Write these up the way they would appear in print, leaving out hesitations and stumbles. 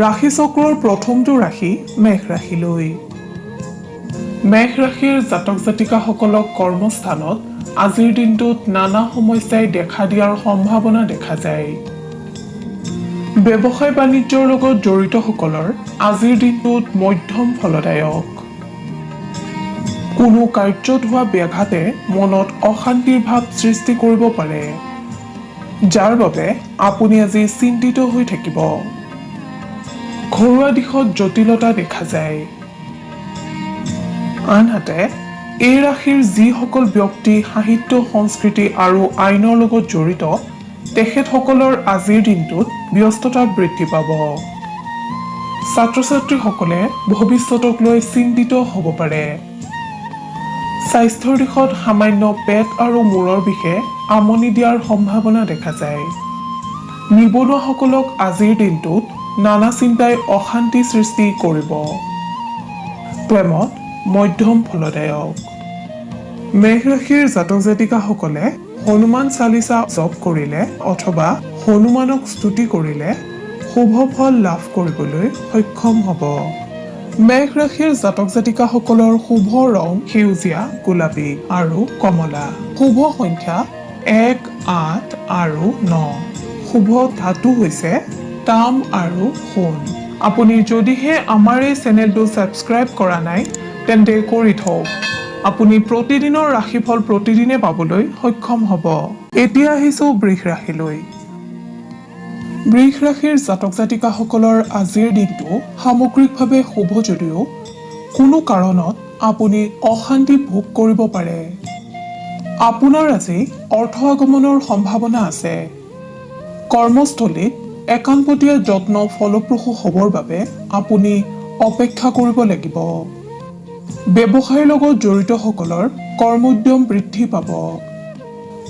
ৰাশি চক্ৰৰ প্ৰথমটো ৰাশি মেঘ ৰাশিলৈ। মেঘ ৰাশিৰ জাতক জাতিকাসকলক কৰ্মস্থানত আজিৰ দিনটোত নানা সমস্যাই দেখা দিয়াৰ সম্ভাৱনা দেখা যায়। ব্যৱসায় বাণিজ্যৰ লগত জড়িতসকলৰ আজিৰ দিনটোত মধ্যম ফলদায়ক। কোনো কাৰ্যত হোৱা ব্যাঘাতে মনত অশান্তিৰ ভাৱ সৃষ্টি কৰিব পাৰে, যাৰ বাবে আপুনি আজি চিন্তিত হৈ থাকিব। ঘৰুৱা দিশত জটিলতা দেখা যায়। আনহাতে এই ৰাশিৰ যিসকল ব্যক্তি সাহিত্য সংস্কৃতি আৰু আইনৰ লগত জড়িত তেখেতসকলৰ আজিৰ দিনটোত ব্যস্ততা বৃদ্ধি পাব। ছাত্ৰ ছাত্ৰীসকলে ভৱিষ্যতক লৈ চিন্তিত হ'ব পাৰে। স্বাস্থ্যৰ দিশত সামান্য পেট আৰু মূৰৰ বিষে আমনি দিয়াৰ সম্ভাৱনা দেখা যায়। নিবনুৱাসকলক আজিৰ দিনটোত নানা চিন্তাই অশান্তি সৃষ্টি কৰিব। প্ৰেমত মধ্যম ফলদায়ক। মেঘ ৰাশিৰ জাতক জাতিকাসকলে হনুমান চালিচা জপ কৰিলে অথবা হনুমানক স্তুতি কৰিলে শুভ ফল লাভ কৰিবলৈ সক্ষম হ'ব। মেঘ ৰাশিৰ জাতক জাতিকাসকলৰ শুভ ৰং সেউজীয়া, গোলাপী আৰু কমলা। শুভ সংখ্যা 1, 8 আৰু 9। শুভ ধাতু হৈছে তাম আৰু সোণ। আপুনি যদিহে আমাৰ এই চেনেলটো ছাবস্ক্ৰাইব কৰা নাই তেন্তে কৰি থওক। আপুনি প্ৰতিদিনৰ ৰাশিফল প্ৰতিদিনে পাবলৈ সক্ষম হ'ব। এতিয়া আহিছো বৃষ ৰাশিলৈ। বৃষ ৰাশিৰ জাতক জাতিকাসকলৰ আজিৰ দিনটো সামগ্ৰিকভাৱে শুভ যদিও কোনো কাৰণত আপুনি অশান্তি ভোগ কৰিব পাৰে। আপোনাৰ আজি অৰ্থ আগমনৰ সম্ভাৱনা আছে। কৰ্মস্থলীত একান্তপতীয়া যত্ন ফলপ্ৰসূ হ'বৰ বাবে আপুনি অপেক্ষা কৰিব লাগিব। ব্যৱসায়ৰ লগত জড়িতসকলৰ কৰ্মোদ্যম বৃদ্ধি পাব।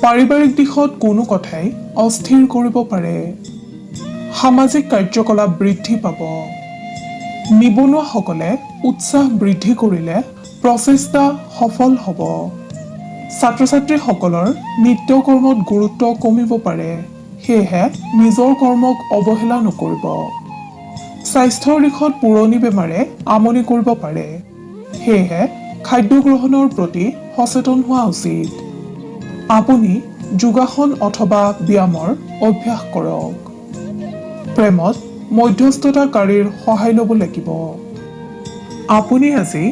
পাৰিবাৰিক দিশত কোনো কথাই অস্থিৰ কৰিব পাৰে। সামাজিক কাৰ্যকলাপ বৃদ্ধি পাব। নিবনুৱাসকলে উৎসাহ বৃদ্ধি কৰিলে প্ৰচেষ্টা সফল হ'ব। ছাত্ৰ ছাত্ৰীসকলৰ নিত্য কৰ্মত গুৰুত্ব কমিব পাৰে, সেয়েহে নিজৰ কৰ্মক অৱহেলা নকৰিব। স্বাস্থ্যৰ দিশত পুৰণি বেমাৰে আমনি কৰিব পাৰে, সেয়েহে খাদ্য গ্ৰহণৰ প্ৰতি সচেতন হোৱা উচিত। আপুনি যোগাসন অথবা ব্যায়ামৰ অভ্যাস কৰক। প্ৰেমত মধ্যস্থতাকাৰীৰ সহায় ল'ব লাগিব। আপুনি আজি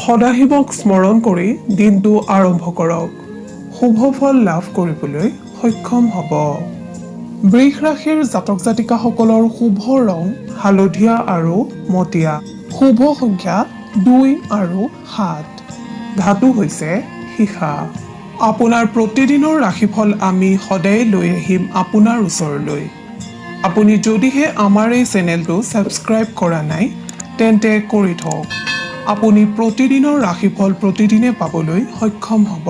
সদাশিৱক স্মৰণ কৰি দিনটো আৰম্ভ কৰক। শুভ ফল লাভ কৰিবলৈ সক্ষম হ'ব। বৃষ ৰাশিৰ জাতক জাতিকাসকলৰ শুভ ৰং হালধীয়া আৰু মটীয়া। শুভ সংখ্যা 2 আৰু 7। ধাতু হৈছে সীসা। আপোনাৰ প্ৰতিদিনৰ ৰাশিফল আমি সদায় লৈ আহিম আপোনাৰ ওচৰলৈ। আপুনি যদিহে আমাৰ এই চেনেলটো ছাবস্ক্ৰাইব কৰা নাই তেন্তে কৰি থওক। আপুনি প্ৰতিদিনৰ ৰাশিফল প্ৰতিদিনে পাবলৈ সক্ষম হ'ব।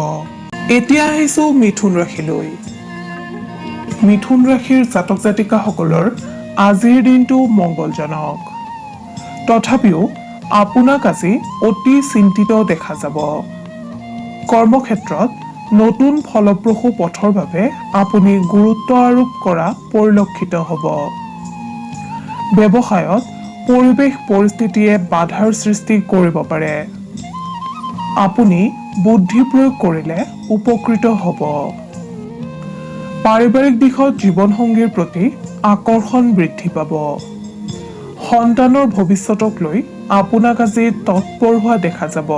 এতিয়া আহিছো মিথুন ৰাশিলৈ। মিথুন ৰাশিৰ জাতক জাতিকাসকলৰ আজিৰ দিনটো মংগলজনক। তথাপিও আপোনাক আজি অতি চিন্তিত দেখা যাব। কৰ্মক্ষেত্ৰত নতুন ফলপ্ৰসূ পথৰ বাবে আপুনি গুৰুত্ব আৰোপ কৰা পৰিলক্ষিত হ'ব। ব্যৱসায়ত পৰিৱেশ পৰিস্থিতিয়ে বাধাৰ সৃষ্টি কৰিব পাৰে। আপুনি বুদ্ধি প্ৰয়োগ কৰিলে উপকৃত হ'ব। পাৰিবাৰিক দিশত জীৱনসংগীৰ প্ৰতি আকৰ্ষণ বৃদ্ধি পাব। সন্তানৰ ভৱিষ্যতক লৈ আপোনাক আজি তৎপৰ হোৱা দেখা যাব।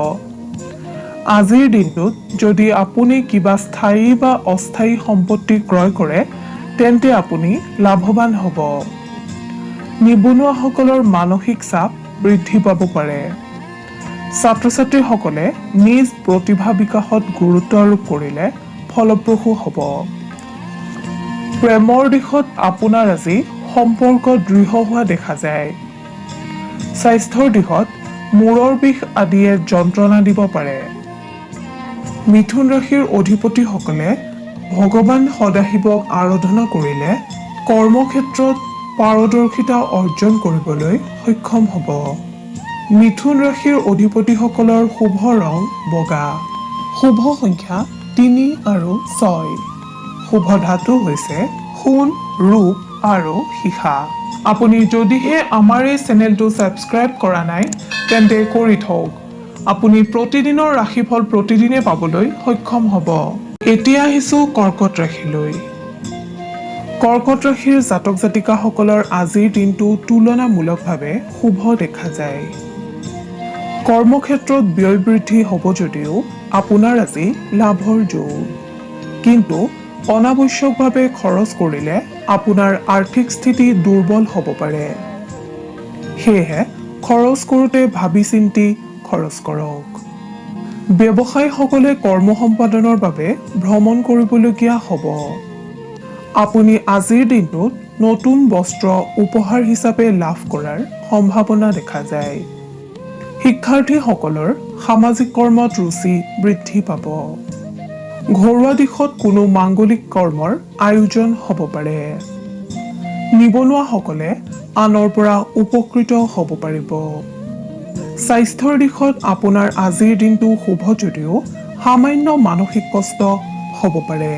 আজিৰ দিনটোত যদি আপুনি কিবা স্থায়ী বা অস্থায়ী সম্পত্তি ক্ৰয় কৰে তেন্তে আপুনি লাভৱান হ'ব। নিবনুৱাসকলৰ মানসিক চাপ বৃদ্ধি পাব পাৰে। ছাত্ৰ ছাত্ৰীসকলে নিজ প্ৰতিভা বিকাশত গুৰুত্ব আৰোপ কৰিলে ফলপ্ৰসূ হ'ব। প্ৰেমৰ দিশত আপোনাৰ আজি সম্পৰ্ক দৃঢ় হোৱা দেখা যায়। স্বাস্থ্যৰ দিশত মূৰৰ বিষ আদিয়ে যন্ত্ৰণা দিব পাৰে। মিথুন ৰাশিৰ অধিপতিসকলে ভগৱান সদাশিৱক আৰাধনা কৰিলে কৰ্মক্ষেত্ৰত পাৰদৰ্শিতা অৰ্জন কৰিবলৈ সক্ষম হ'ব। মিথুন ৰাশিৰ অধিপতিসকলৰ শুভ ৰং বগা। শুভ সংখ্যা 3 আৰু 6। শুভ ধাতু হৈছে সোণ, ৰূপ আৰু সীসা। আপুনি যদিহে আমাৰ এই চেনেলটো ছাবস্ক্ৰাইব কৰা নাই তেন্তে কৰি থওক। আপুনি প্ৰতিদিনৰ ৰাশিফল প্ৰতিদিনে পাবলৈ সক্ষম হ'ব। এতিয়া আহিছোঁ কৰ্কট ৰাশিলৈ। কৰ্কট ৰাশিৰ জাতক জাতিকাসকলৰ আজিৰ দিনটো তুলনামূলকভাৱে শুভ দেখা যায়। কৰ্মক্ষেত্ৰত ব্যয় বৃদ্ধি হ'ব যদিও আপোনাৰ আজি লাভৰ যোগ। কিন্তু অনাৱশ্যকভাৱে খৰচ কৰিলে আপোনাৰ আৰ্থিক স্থিতি দুৰ্বল হ'ব পাৰে। সেয়েহে খৰচ কৰোঁতে ভাবি চিন্তি খৰচ কৰক। ব্যৱসায়ীসকলে কৰ্ম সম্পাদনৰ বাবে ভ্ৰমণ কৰিবলগীয়া হ'ব। আপুনি আজিৰ দিনটোত নতুন বস্ত্ৰ উপহাৰ হিচাপে লাভ কৰাৰ সম্ভাৱনা দেখা যায়। শিক্ষাৰ্থীসকলৰ সামাজিক কৰ্মত ৰুচি বৃদ্ধি পাব। ঘৰুৱা দিশত কোনো মাংগলিক কৰ্মৰ আয়োজন হ'ব পাৰে। নিবনুৱাসকলে আনৰ পৰা উপকৃত হ'ব পাৰিব। স্বাস্থ্যৰ দিশত আপোনাৰ আজিৰ দিনটো শুভ যদিও সামান্য মানসিক কষ্ট হ'ব পাৰে।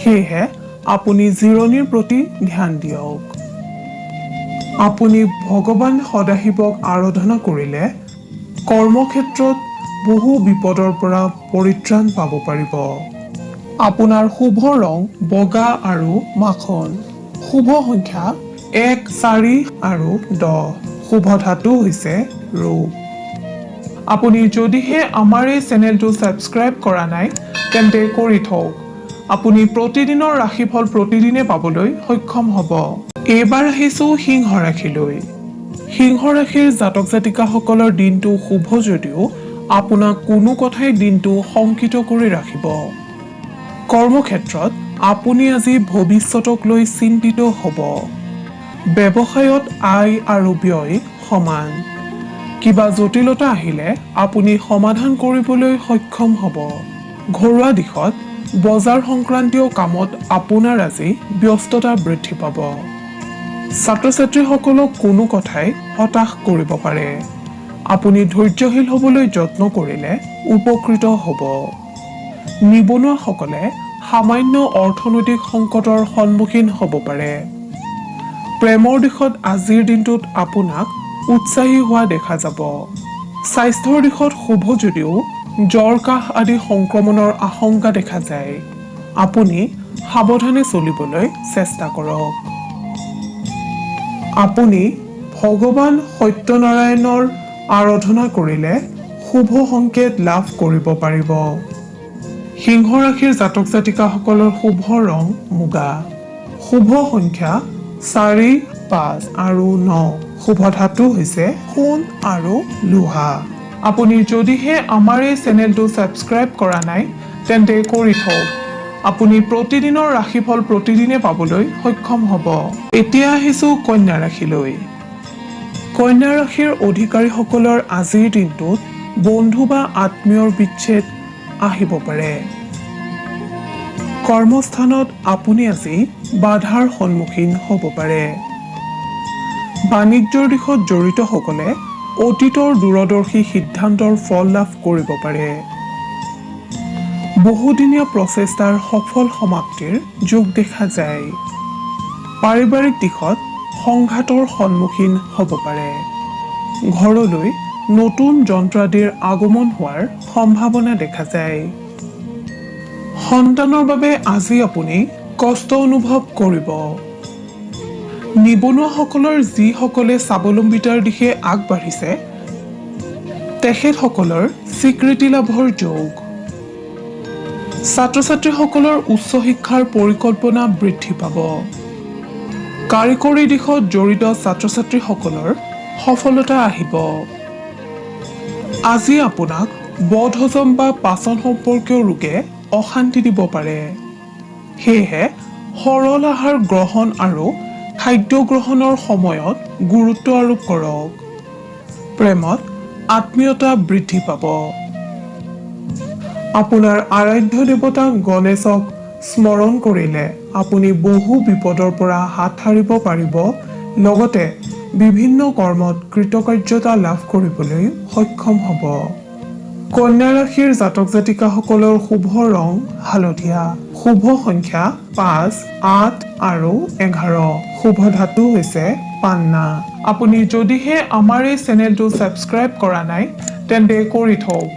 সেয়েহে আপুনি জিৰণিৰ প্ৰতি ধ্যান দিয়ক। আপুনি ভগৱান সদাশিৱক আৰাধনা কৰিলে কৰ্মক্ষেত্ৰত বহু বিপদৰ পৰা পৰিত্ৰাণ পাব পাৰিব। আপোনাৰ শুভ ৰং বগা আৰু মাখন। শুভ সংখ্যা 1, 4 আৰু 10। শুভ ধাতু হৈছে ৰূপ। আপুনি যদিহে আমাৰ এই চেনেলটো ছাবস্ক্ৰাইব কৰা নাই তেন্তে কৰি থওক। আপুনি প্ৰতিদিনৰ ৰাশিফল প্ৰতিদিনে পাবলৈ সক্ষম হ'ব। এইবাৰ আহিছোঁ সিংহ ৰাশিলৈ। সিংহ ৰাশিৰ জাতক জাতিকাসকলৰ দিনটো শুভ যদিও আপোনাক কোনো কথাই দিনটো শংকিত কৰি ৰাখিব। কৰ্মক্ষেত্ৰত আপুনি আজি ভৱিষ্যতক লৈ চিন্তিত হ'ব। ব্যৱসায়ত আয় আৰু ব্যয় সমান। কিবা জটিলতা আহিলে আপুনি সমাধান কৰিবলৈ সক্ষম হ'ব। ঘৰুৱা দিশত বজাৰ সংক্ৰান্তীয় কামত আপোনাৰ আজি ব্যস্ততা বৃদ্ধি পাব। ছাত্ৰ ছাত্ৰীসকলক কোনো কথাই হতাশ কৰিব পাৰে। আপুনি ধৈৰ্যশীল হ'বলৈ যত্ন কৰিলে উপকৃত হ'ব। নিবনুৱাসকলে সামান্য অৰ্থনৈতিক সংকটৰ সন্মুখীন হ'ব পাৰে। প্ৰেমৰ দিশত আজিৰ দিনটোত আপোনাক উৎসাহী হোৱা দেখা যাব। স্বাস্থ্যৰ দিশত শুভ যদিও জ্বৰ কাহ আদি সংক্ৰমণৰ আশংকা দেখা যায়। আপুনি সাৱধানে চলিবলৈ চেষ্টা কৰক। আপুনি ভগৱান সত্যনাৰায়ণৰ আৰাধনা কৰিলে শুভ সংকেত লাভ কৰিব পাৰিব। সিংহ ৰাশিৰ জাতক জাতিকাসকলৰ শুভ ৰং মুগা। শুভ সংখ্যা 4, 5 আৰু 9। শুভ ধাতু হৈছে সোণ আৰু লোহা। আপুনি যদিহে আমাৰ এই চেনেলটো ছাবস্ক্ৰাইব কৰা নাই তেন্তে কৰি থওক। আপুনি প্ৰতিদিনৰ ৰাশিফল প্ৰতিদিনে পাবলৈ সক্ষম হ'ব। এতিয়া আহিছোঁ কন্যা ৰাশিলৈ। কন্যা ৰাশিৰ অধিকাৰীসকলৰ আজিৰ দিনটোত বন্ধু বা আত্মীয়ৰ বিচ্ছেদ আহিব পাৰে। কৰ্মস্থানত আপুনি আজি বাধাৰ সন্মুখীন হ'ব পাৰে। বাণিজ্যৰ দিশত জড়িতসকলে অতীতৰ দূৰদৰ্শী সিদ্ধান্তৰ ফল লাভ কৰিব পাৰে। বহুদিনীয়া প্ৰচেষ্টাৰ সফল সমাপ্তিৰ যোগ দেখা যায়। পাৰিবাৰিক দিশত সংঘাতৰ সন্মুখীন হ'ব পাৰে। ঘৰলৈ নতুন যন্ত্ৰাদিৰ আগমন হোৱাৰ সম্ভাৱনা দেখা যায়। সন্তানৰ বাবে আজি আপুনি কষ্ট অনুভৱ কৰিব। নিবনুৱাসকলৰ যিসকলে স্বাৱলম্বিতাৰ দিশে আগবাঢ়িছে তেখেতসকলৰ স্বীকৃতি লাভৰ যোগ। ছাত্ৰ ছাত্ৰীসকলৰ উচ্চ শিক্ষাৰ পৰিকল্পনা বৃদ্ধি পাব। কাৰিকৰী দিশত জড়িত ছাত্ৰ ছাত্ৰীসকলৰ সফলতা আহিব। আজি আপোনাক বদহজম বা পাচন সম্পৰ্কীয় ৰোগে অশান্তি দিব পাৰে। সেয়েহে সৰল আহাৰ গ্ৰহণ আৰু খাদ্য গ্ৰহণৰ সময়ত গুৰুত্ব আৰোপ কৰক। প্ৰেমত আত্মীয়তা বৃদ্ধি পাব। আপোনাৰ আৰাধ্য দেৱতা গণেশক স্মৰণ কৰিলে আপুনি বহু বিপদৰ পৰা হাত সাৰিব পাৰিব। লগতে বিভিন্ন কৰ্মত কৃতকাৰ্যতা লাভ কৰিবলৈ সক্ষম হ'ব। কন্যা ৰাশিৰ জাতক জাতিকাসকলৰ শুভ ৰং হালধীয়া। শুভ সংখ্যা 5, 8 আৰু 11। শুভ ধাতু হৈছে পান্না। আপুনি যদিহে আমাৰ এই চেনেলটো ছাবস্ক্ৰাইব কৰা নাই তেন্তে কৰি থওক।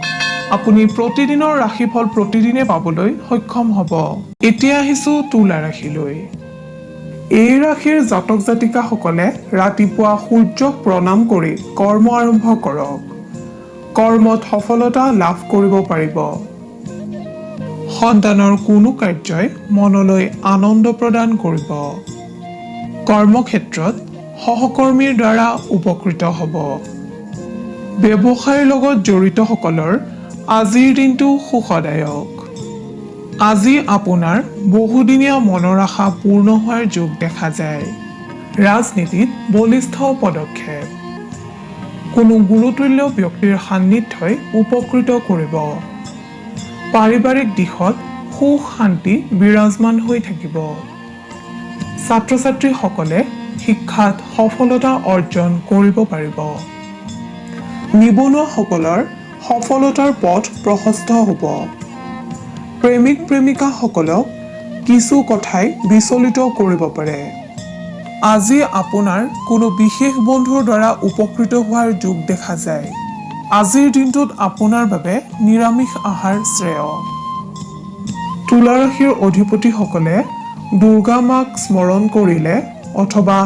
আপুনি প্ৰতিদিনৰ ৰাশিফল প্ৰতিদিনে পাবলৈ সক্ষম হ'ব। এতিয়া আহিছো তুলা ৰাশিলৈ। এই ৰাশিৰ জাতক জাতিকাসকলে ৰাতিপুৱা সূৰ্যক প্ৰণাম কৰি কৰ্ম আৰম্ভ কৰক। কৰ্মত সফলতা লাভ কৰিব পাৰিব। সন্তানৰ কোনো কাৰ্যই মনলৈ আনন্দ প্ৰদান কৰিব। কৰ্মক্ষেত্ৰত সহকৰ্মীৰ দ্বাৰা উপকৃত হ'ব। ব্যৱসায়ৰ লগত জড়িতসকলৰ আজিৰ দিনটো সুখদায়ক। আজি আপোনাৰ বহুদিনীয়া মনৰ আশা পূৰ্ণ হোৱাৰ যোগ দেখা যায়। ৰাজনীতিত বলিষ্ঠ পদক্ষেপ। কোনো গুৰুতুল্য ব্যক্তিৰ সান্নিধ্যই উপকৃত কৰিব। পাৰিবাৰিক দিশত সুখ শান্তি বিৰাজমান হৈ থাকিব। ছাত্ৰ ছাত্ৰীসকলে শিক্ষাত সফলতা অৰ্জন কৰিব পাৰিব। নিবনুৱাসকলৰ সফলতাৰ পথ প্ৰশস্ত হ'ব। প্ৰেমিক প্ৰেমিকাসকলক কিছু কথাই বিচলিত কৰিব পাৰে। আজি আপোনাৰ কোনো বিশেষ বন্ধুৰ দ্বাৰা উপকৃত হোৱাৰ যোগ দেখা যায়। আজিৰ দিনটোত আপোনাৰ বাবে নিৰামিষ আহাৰ শ্ৰেয়। তুলা ৰাশিৰ অধিপতিসকলে দুৰ্গা মাক স্মৰণ কৰিলে অথবা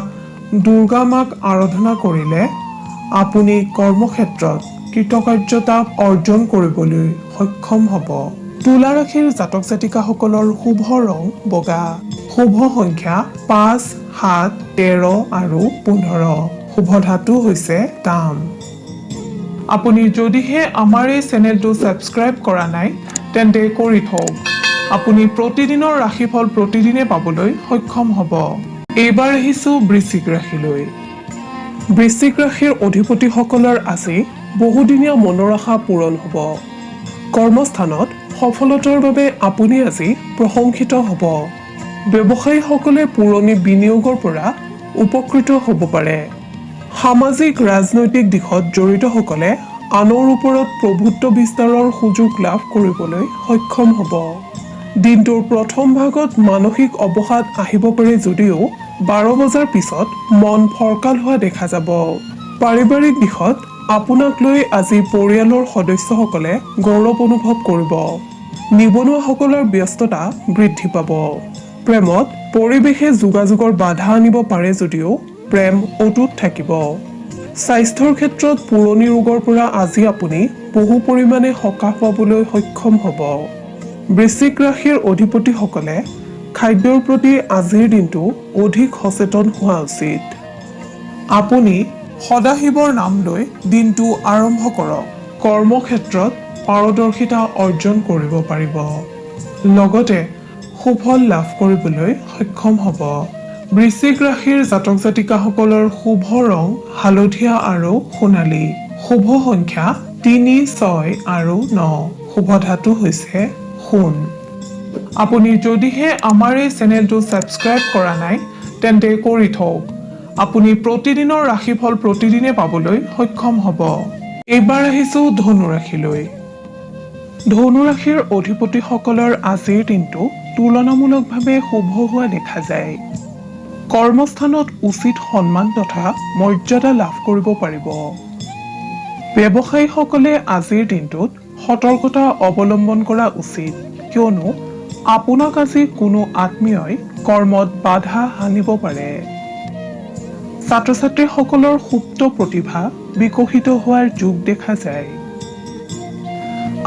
দুৰ্গা মাক আৰাধনা কৰিলে আপুনি কৰ্মক্ষেত্ৰত কৃতকাৰ্যতা অৰ্জন কৰিবলৈ সক্ষম হ'ব। তুলা ৰাশিৰ জাতক জাতিকাসকলৰ শুভ ৰং বগা। শুভ সংখ্যা 5, 7, 13 আৰু 15। শুভ ধাতু হৈছে তাম। আপুনি যদিহে আমাৰ এই চেনেলটো ছাবস্ক্ৰাইব কৰা নাই তেন্তে কৰি থওক। আপুনি প্ৰতিদিনৰ ৰাশিফল প্ৰতিদিনে পাবলৈ সক্ষম হ'ব। এইবাৰ আহিছো বৃশ্চিক ৰাশিলৈ। বৃশ্চিক ৰাশিৰ অধিপতিসকলৰ আজি বহুদিনীয়া মনৰ আশা পূৰণ হ'ব। কৰ্মস্থানত সফলতাৰ বাবে আপুনি আজি প্ৰশংসিত হ'ব। ব্যৱসায়ীসকলে পুৰণি বিনিয়োগৰ পৰা উপকৃত হ'ব পাৰে। সামাজিক ৰাজনৈতিক দিশত জড়িতসকলে আনৰ ওপৰত প্ৰভুত্ব বিস্তাৰৰ সুযোগ লাভ কৰিবলৈ সক্ষম হ'ব। দিনটোৰ প্ৰথম ভাগত মানসিক অৱসাদ আহিব পাৰে যদিও 12 বজাৰ পিছত মন ফৰকাল হোৱা দেখা যাব। পাৰিবাৰিক দিশত আপোনাক লৈ আজি পৰিয়ালৰ সদস্যসকলে গৌৰৱ অনুভৱ কৰিব। নিবনুৱাসকলৰ ব্যস্ততা বৃদ্ধি পাব। প্ৰেমত পৰিৱেশে যোগাযোগৰ বাধা আনিব পাৰে যদিও প্ৰেম অটুট থাকিব। স্বাস্থ্যৰ ক্ষেত্ৰত পুৰণি ৰোগৰ পৰা আজি আপুনি বহু পৰিমাণে সকাহ পাবলৈ সক্ষম হ'ব। বৃশ্চিক ৰাশিৰ অধিপতিসকলে খাদ্যৰ প্ৰতি আজিৰ দিনটো অধিক সচেতন হোৱা উচিত। আপুনি সদাশিৱৰ নাম লৈ দিনটো আৰম্ভ কৰক। কৰ্মক্ষেত্ৰত পাৰদৰ্শিতা অৰ্জন কৰিব পাৰিব। লগতে সুফল লাভ কৰিবলৈ সক্ষম হ'ব। বৃশ্চিক ৰাশিৰ জাতক জাতিকাসকলৰ শুভ ৰং হালধীয়া আৰু সোণালী। শুভ সংখ্যা 3, 6 আৰু 9। শুভ ধাতু হৈছে সোণ। আপুনি যদিহে আমাৰ এই চেনেলটো ছাবস্ক্ৰাইব কৰা নাই তেন্তে কৰি থওক। আপুনি প্ৰতিদিনৰ ৰাশিফল প্ৰতিদিনে পাবলৈ সক্ষম হ'ব। এইবাৰ আহিছো ধনু ৰাশিলৈ। ধনু ৰাশিৰ অধিপতিসকলৰ আজিৰ দিনটো তুলনামূলকভাৱে শুভ হোৱা দেখা যায়। কৰ্মস্থানত উচিত সন্মান তথা মৰ্যাদা লাভ কৰিব পাৰিব। ব্যৱসায়ীসকলে আজিৰ দিনটোত সতৰ্কতা অৱলম্বন কৰা উচিত, কিয়নো আপোনাক আজি কোনো আত্মীয়ই কৰ্মত বাধা আনিব পাৰে। ছাত্ৰ ছাত্ৰীসকলৰ সুপ্ত প্ৰতিভা বিকশিত হোৱাৰ যোগ দেখা যায়।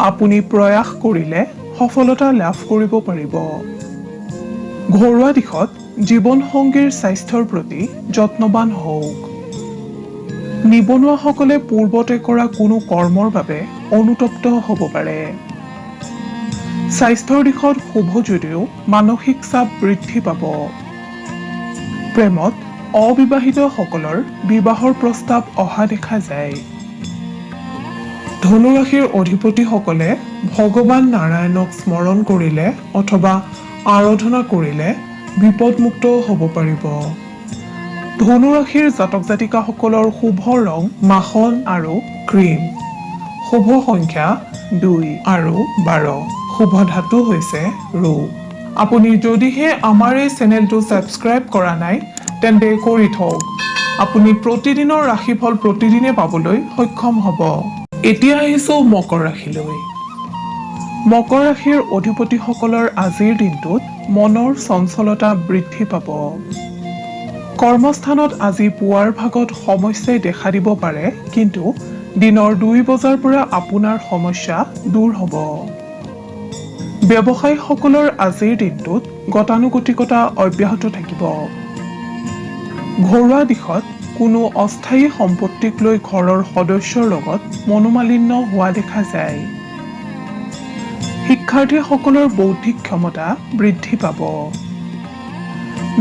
আপুনি প্ৰয়াস কৰিলে সফলতা লাভ কৰিব পাৰিব। ঘৰুৱা দিশত জীৱনসংগীৰ স্বাস্থ্যৰ প্ৰতি যত্নৱান হওক। নিবনুৱাসকলে পূৰ্বতে কৰা কোনো কৰ্মৰ বাবে অনুতপ্ত হ'ব পাৰে। স্বাস্থ্যৰ দিশত শুভ যদিও মানসিক চাপ বৃদ্ধি পাব। প্ৰেমত অবিবাহিতসকলৰ বিবাহৰ প্ৰস্তাৱ অহা দেখা যায়। ধনু ৰাশিৰ অধিপতিসকলে ভগৱান নাৰায়ণক স্মৰণ কৰিলে অথবা আৰাধনা কৰিলে বিপদমুক্ত হ'ব পাৰিব। ধনু ৰাশিৰ জাতক জাতিকাসকলৰ শুভ ৰং মাখন আৰু ক্ৰীম। শুভ সংখ্যা 2 আৰু 12। শুভ ধাতু হৈছে ৰূপ। আপুনি যদিহে আমাৰ এই চেনেলটো ছাবস্ক্ৰাইব কৰা নাই তেন্তে কৰি থওক। আপুনি প্ৰতিদিনৰ ৰাশিফল প্ৰতিদিনে পাবলৈ সক্ষম হ'ব। এতিয়া আহিছোঁ মকৰ ৰাশিলৈ। মকৰ ৰাশিৰ অধিপতিসকলৰ আজিৰ দিনটোত মনৰ চঞ্চলতা বৃদ্ধি পাব। কৰ্মস্থানত আজি পুৱাৰ ভাগত সমস্যাই দেখা দিব পাৰে, কিন্তু দিনৰ 2 বজাৰ পৰা আপোনাৰ সমস্যা দূৰ হ'ব। ব্যৱসায়ীসকলৰ আজিৰ দিনটোত গতানুগতিকতা অব্যাহত থাকিব। ঘৰুৱা দিশত কোনো অস্থায়ী সম্পত্তিক লৈ ঘৰৰ সদস্যৰ লগত মনোমালিন্য হোৱা দেখা যায়। শিক্ষাৰ্থীসকলৰ বৌদ্ধিক ক্ষমতা বৃদ্ধি পাব।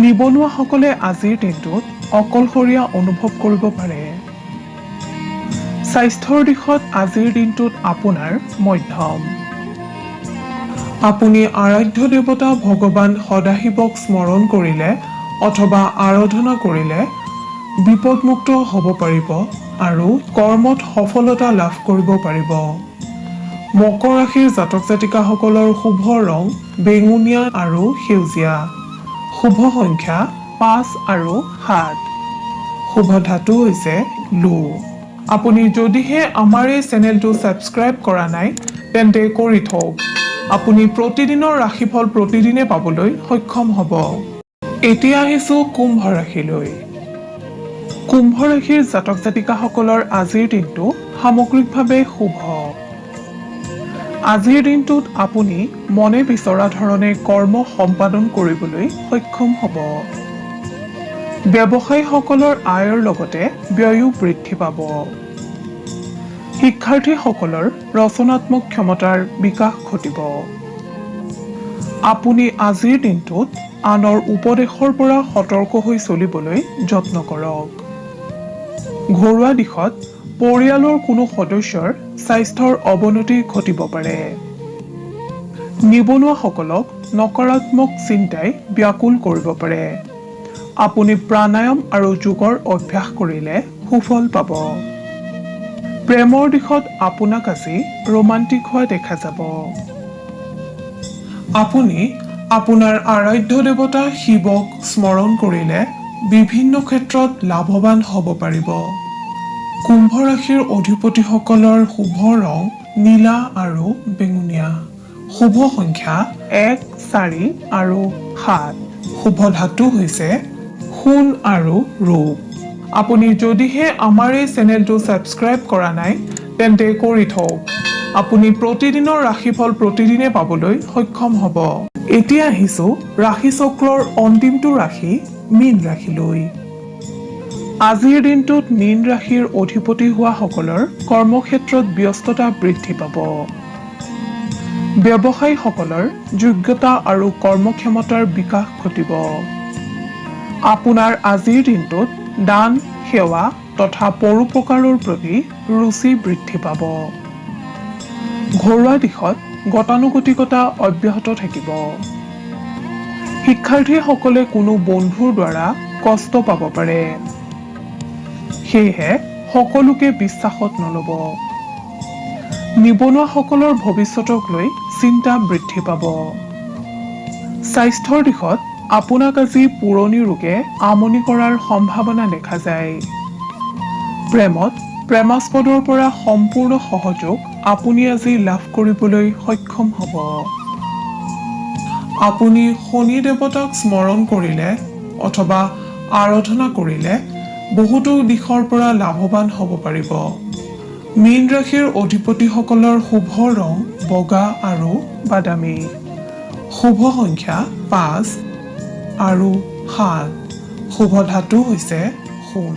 নিবনুৱাসকলে আজিৰ দিনটোত অকলশৰীয়া অনুভৱ কৰিব পাৰে। স্বাস্থ্যৰ দিশত আজিৰ দিনটোত আপোনাৰ মধ্যম। আপুনি আৰাধ্য দেৱতা ভগৱান সদাশিৱক স্মৰণ কৰিলে অথবা আৰাধনা কৰিলে বিপদমুক্ত হ'ব পাৰিব আৰু কৰ্মত সফলতা লাভ কৰিব পাৰিব। মকৰ ৰাশিৰ জাতক জাতিকাসকলৰ শুভ ৰং বেঙুনীয়া আৰু সেউজীয়া। শুভ সংখ্যা 5 আৰু 7। শুভ ধাতু হৈছে লো। আপুনি যদিহে আমাৰ এই চেনেলটো ছাবস্ক্ৰাইব কৰা নাই তেন্তে কৰি থওক। আপুনি প্ৰতিদিনৰ ৰাশিফল প্ৰতিদিনে পাবলৈ সক্ষম হ'ব। এতিয়া আহিছোঁ কুম্ভ ৰাশিলৈ। কুম্ভ ৰাশিৰ জাতক জাতিকাসকলৰ আজিৰ দিনটো সামগ্ৰিকভাৱে শুভ। আজিৰ দিনটোত আপুনি মনে বিচৰা ধৰণে কৰ্ম সম্পাদন কৰিবলৈ সক্ষম হ'ব। ব্যৱসায়ীসকলৰ আয়ৰ লগতে ব্যয়ো বৃদ্ধি পাব। শিক্ষাৰ্থীসকলৰ ৰচনাত্মক ক্ষমতাৰ বিকাশ ঘটিব। আপুনি আজিৰ দিনটোত আনৰ উপদেশৰ পৰা সতৰ্ক হৈ চলিবলৈ যত্ন কৰক। ঘৰুৱা দিশত পৰিয়ালৰ কোনো সদস্যৰ স্বাস্থ্যৰ অৱনতি ঘটিব পাৰে। নিবনুৱাসকলক নকাৰাত্মক চিন্তাই ব্যাকুল কৰিব পাৰে। আপুনি প্ৰাণায়াম আৰু যোগৰ অভ্যাস কৰিলে সুফল পাব। প্ৰেমৰ দিশত আপোনাক আজি ৰোমান্টিক হোৱা দেখা যাব। আপুনি আপোনাৰ আৰাধ্য দেৱতা শিৱক স্মৰণ কৰিলে বিভিন্ন ক্ষেত্ৰত লাভৱান হ'ব পাৰিব। কুম্ভ ৰাশিৰ অধিপতিসকলৰ শুভ ৰং নীলা আৰু বেঙুনীয়া। শুভ সংখ্যা 1, 4 আৰু 7। শুভ ধাতু হৈছে সোণ আৰু ৰূপ। আপুনি যদিহে আমাৰ এই চেনেলটো ছাবস্ক্ৰাইব কৰা নাই তেন্তে কৰি থওক। আপুনি প্ৰতিদিনৰ ৰাশিফল প্ৰতিদিনে পাবলৈ সক্ষম হ'ব। এতিয়া আহিছোঁ ৰাশি চক্ৰৰ অন্তিমটো ৰাশি মীন ৰাশিলৈ। আজিৰ দিনটোত মীন ৰাশিৰ অধিপতি হোৱাসকলৰ কৰ্মক্ষেত্ৰত ব্যস্ততা বৃদ্ধি পাব। ব্যৱসায়ীসকলৰ যোগ্যতা আৰু কৰ্মক্ষমতাৰ বিকাশ ঘটিব। আপোনাৰ আজিৰ দিনটোত দান সেৱা তথা পৰোপকাৰৰ প্ৰতি ৰুচি বৃদ্ধি পাব। ঘৰুৱা দিশত গতানুগতিকতা অব্যাহত থাকিব। শিক্ষাৰ্থীসকলে কোনো বন্ধুৰ দ্বাৰা কষ্ট পাব পাৰে। সেয়েহে সকলোকে বিশ্বাসত নল'ব। নিবনুৱাসকলৰ ভৱিষ্যতক লৈ চিন্তা বৃদ্ধি পাব। স্বাস্থ্যৰ দিশত আপোনাক আজি পুৰণি ৰোগে আমনি কৰাৰ সম্ভাৱনা দেখা যায়। প্ৰেমত প্ৰেমাস্পদৰ পৰা সম্পূৰ্ণ সহযোগ আপুনি আজি লাভ কৰিবলৈ সক্ষম হ'ব। আপুনি শনি দেৱতাক স্মৰণ কৰিলে অথবা আৰাধনা কৰিলে বহুতো দিশৰ পৰা লাভৱান হ'ব পাৰিব। মীন ৰাশিৰ অধিপতিসকলৰ শুভ ৰং বগা আৰু বাদামী। শুভ সংখ্যা 5 আৰু 7। শুভ ধাতু হৈছে সোণ।